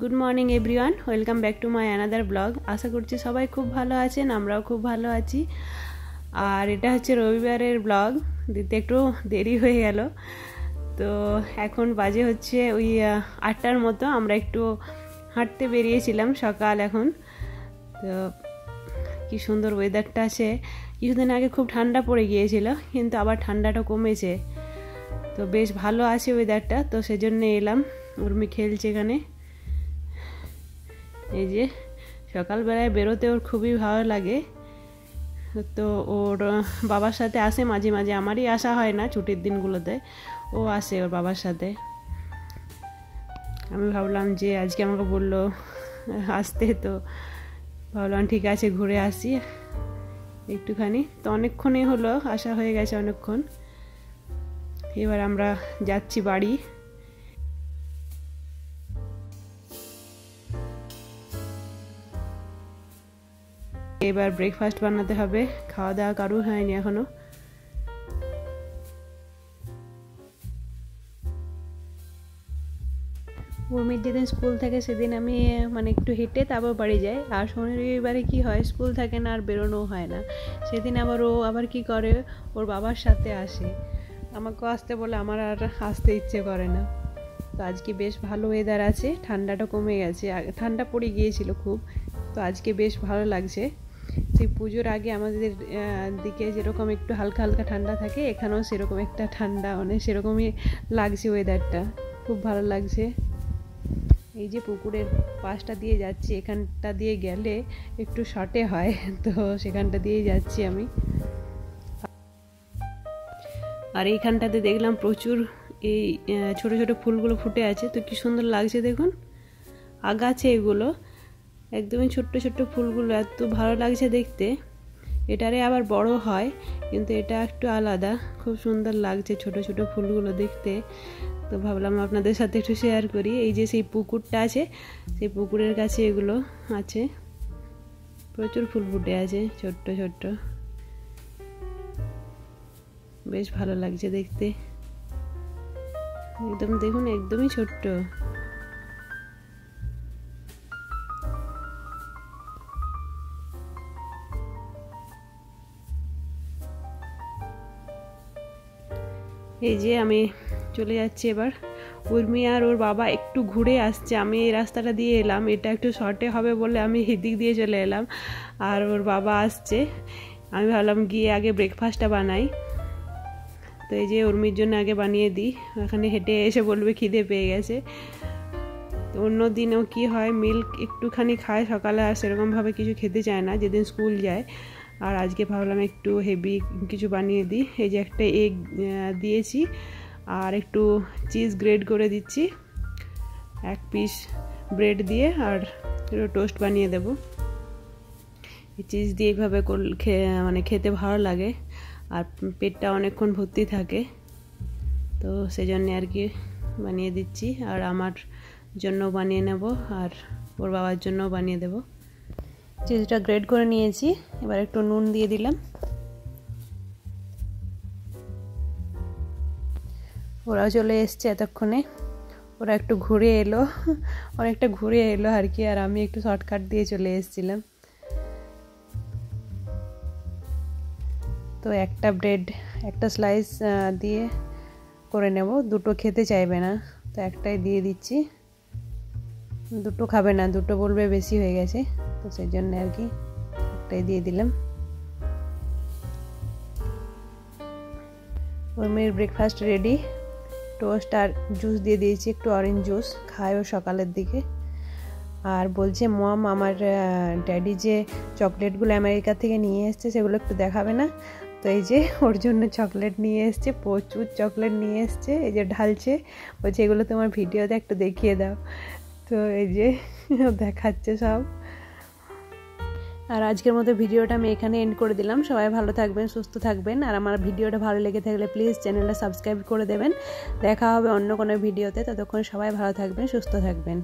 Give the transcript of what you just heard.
Good morning everyone, welcome back to my another blog. আশা করছি সবাই খুব ভালো আছেন, আমরাও খুব ভালো আছি। আর এটা হচ্ছে রবিবারের ব্লগ, দিতে একটু দেরি হয়ে গেল। তো এখন বাজে হচ্ছে ওই 8টার মতো। আমরা একটু হাঁটতে বেরিয়েছিলাম সকাল এখন। তো কি সুন্দর ওয়েদারটা আছে। কিছুদিন আগে খুব ঠান্ডা পড়ে গিয়েছিল, কিন্তু আবার ঠান্ডাটা কমেছে। তো বেশ ভালো আছে ওয়েদারটা, তো সেজন্য এলাম। উর্মি খেলছে এখানে। এই যে সকালবেলায় বেরোতে ওর খুবই ভালো লাগে। তো ওর বাবার সাথে আসে মাঝে মাঝে, আমারই আসা হয় না ছুটির দিনগুলোতে, ও আসে ওর বাবার সাথে। আমি ভাবলাম যে আজকে আমাকে বললো আসতে, তো ভাবলাম ঠিক আছে ঘুরে আসি একটুখানি। তো অনেকক্ষণই হলো, আসা হয়ে গেছে অনেকক্ষণ। এবার আমরা যাচ্ছি বাড়ি। এবার ব্রেকফাস্ট বানাতে হবে, খাওয়া দাওয়া কারো হয়নি এখনো। উর্মির যেদিন স্কুল থাকে সেদিন আমি একটু হেঁটে তারপর বাড়ি যাই। আর শনি রবিবারে কী হয়, স্কুল থাকে না আর বেরোনোও হয় না। সেদিন আবার কি করে, ওর বাবার সাথে আসে। আমাকেও আসতে বলে, আমার আর আসতে ইচ্ছে করে না। তো আজকে বেশ ভালো ওয়েদার আছে, ঠান্ডাটা কমে গেছে, ঠান্ডা পড়ে গিয়েছিল খুব। তো আজকে বেশ ভালো লাগছে। সেই পুজোর আগে আমাদের দিকে যেরকম একটু হালকা হালকা ঠান্ডা থাকে, এখানেও সেরকম একটা ঠান্ডা, সেরকমই লাগছে ওয়েদারটা, খুব ভালো লাগছে। এই যে পুকুরের পাশটা দিয়ে যাচ্ছি, এখানটা দিয়ে গেলে একটু শর্টে হয়, তো সেখানটা দিয়ে যাচ্ছি আমি। আর এইখানটাতে দেখলাম প্রচুর এই ছোট ছোট ফুলগুলো ফুটে আছে, তো কি সুন্দর লাগছে দেখুন। আগাছে এগুলো, একদমই ছোট্ট ছোট্ট ফুলগুলো, এত ভালো লাগছে দেখতে। এটারে আবার বড় হয়, কিন্তু এটা একটু আলাদা, খুব সুন্দর লাগছে ছোট ছোট ফুলগুলো দেখতে। তো ভাবলাম আপনাদের সাথে একটু শেয়ার করি। এই যে সেই পুকুরটা আছে, সেই পুকুরের কাছে এগুলো আছে, প্রচুর ফুল ফুটে আছে ছোট্ট ছোট্ট, বেশ ভালো লাগছে দেখতে। একদম দেখুন, একদমই ছোট্ট। এই যে আমি চলে যাচ্ছি এবার। উর্মি আর ওর বাবা একটু ঘুরে আসছে, আমি এই রাস্তাটা দিয়ে এলাম, এটা একটু শর্টে হবে বলে আমি এদিক দিয়ে চলে এলাম। আর ওর বাবা আসছে, আমি ভাবলাম গিয়ে আগে ব্রেকফাস্টটা বানাই। তো এই যে উর্মির জন্য আগে বানিয়ে দিই, এখানে হেঁটে এসে বলবে খিদে পেয়ে গেছে। তো অন্য দিনেও কি হয়, মিল্ক একটুখানি খায় সকালে, আর সেরকমভাবে কিছু খেতে চায় না যেদিন স্কুল যায়। আর আজকে ভাবলাম একটু হেভি কিছু বানিয়ে দিই। এই যে একটা এগ দিয়েছি, আর একটু চিজ গ্রেড করে দিচ্ছি, এক পিস ব্রেড দিয়ে, আর একটু টোস্ট বানিয়ে দেব। এই চিজ দিয়ে এইভাবে খেতে ভালো লাগে, আর পেটটা অনেকক্ষণ ভর্তি থাকে। তো সেই জন্যে আর কি বানিয়ে দিচ্ছি। আর আমার জন্য বানিয়ে নেব, আর ওর বাবার জন্য বানিয়ে দেব। চিজটা গ্রেড করে নিয়েছি, এবার একটু নুন দিয়ে দিলাম। ওরাও চলে এসছে এতক্ষণে, ওরা একটু ঘুরে এলো, অনেকটা ঘুরে এলো আর কি। আর আমি একটু শর্টকাট দিয়ে চলে এসেছিলাম। তো একটা ব্রেড, একটা স্লাইস দিয়ে করে নেব, দুটো খেতে চাইবে না, তো একটাই দিয়ে দিচ্ছি। দুটো খাবে না, দুটো বলবে বেশি হয়ে গেছে, তো সেই জন্য আর কি একটাই দিয়ে দিলাম। ওর মেয়ের ব্রেকফাস্ট রেডি, টোস্ট আর জুস দিয়ে দিয়েছি, একটু অরেঞ্জ জুস খায় ও সকালের দিকে। আর বলছে মম, আমার ড্যাডি যে চকলেটগুলো আমেরিকা থেকে নিয়ে এসছে সেগুলো একটু দেখাবে না। তো এই যে ওর জন্য চকলেট নিয়ে এসছে, প্রচুর চকলেট নিয়ে এসছে, এই যে ঢালছে, বলছে এগুলো তোমার ভিডিওতে একটু দেখিয়ে দাও। তো এই যে দেখাচ্ছে সব। আর আজকের মতো ভিডিওটা আমি এখানে এন্ড করে দিলাম। সবাই ভালো থাকবেন, সুস্থ থাকবেন। আর আমার ভিডিওটা ভালো লেগে থাকলে প্লিজ চ্যানেলটা সাবস্ক্রাইব করে দেবেন। দেখা হবে অন্য কোনো ভিডিওতে, ততক্ষণ সবাই ভালো থাকবেন, সুস্থ থাকবেন।